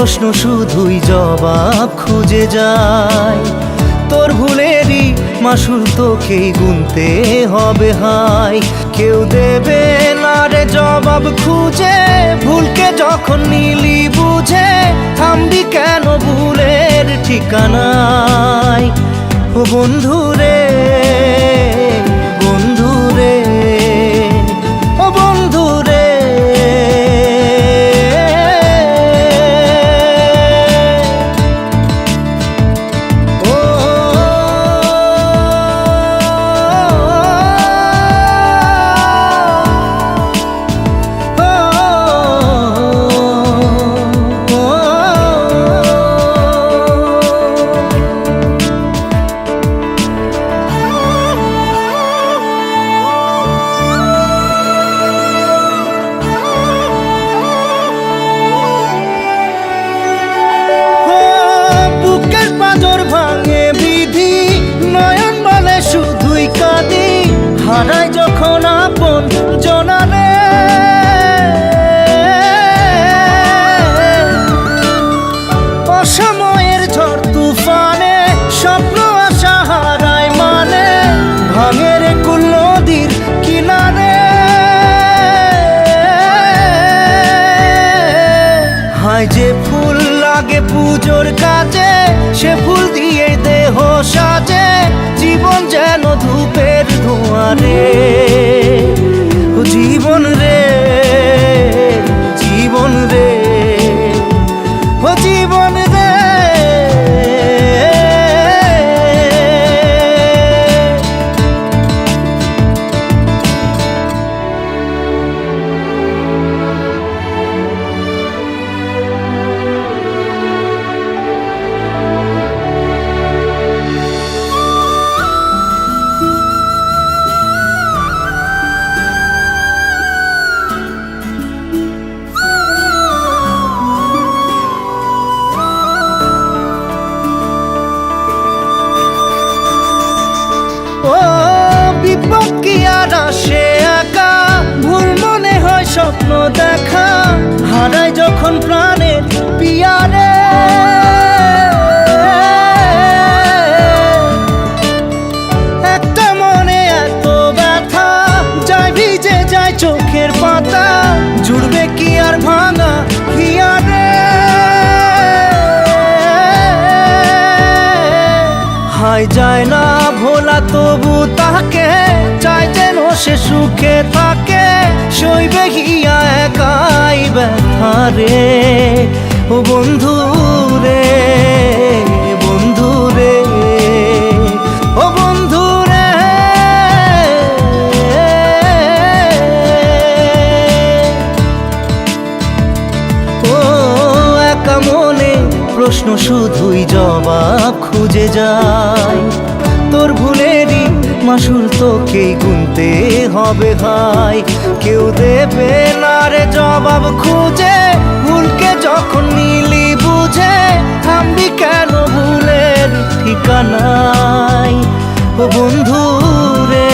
প্রশ্ন শুধুই জবাব খুঁজে যায়। তোর ভুলেরই মাসুল তোকেই গুনতে হবে হায়। কেউ দেবে না রে জবাব খুঁজে, ভুলকে যখন নিলি বুঝে থামবি কেন ভুলের ঠিকানায়। ও বন্ধু রে, বন্ধু রে, ও বন্ধু রে। হারাই যখন আপন জনারে, অসময়ের ঝড় তুফানে স্বপ্ন আশা হারায় মানে, ভাঙের কুল নদীর কিনারে। হায় যে ফুল লাগে পুজোর কাজে, সে ফুল দিয়ে দেহ সাজে, জীবন যেন ধূপের ধোঁয়ারে। ও জীবন রে, জীবন রে, ও জীবন রে। ও বিপদ কি আর আসে একা, ভুল মনে হয় স্বপ্ন দেখা, হারাই যখন প্রাণের পিয়ারে। একটা মনে এত ব্যথা, যায় ভিজে যায় চোখের পাতা, জুড়বে কি আর ভাঙা হিয়ারে। হায় যায় না ভোলা তবু তাকে, চাই যেন সে সুখে থাকে, সইবে গিয়া একাই ব্যথা রে। ও বন্ধু রে, বন্ধু রে, ও বন্ধু রে। ও একা মনে প্রশ্ন শুধুই জবাব খুঁজে যায়। তোর ভুলেরই মাসুল তোকেই গুনতে হবে হায়। কেউ দেবে না রে জবাব খুঁজে, ভুলকে যখন নিলি বুঝে থামবি কেন ভুলের ঠিকানায়। ও বন্ধু রে।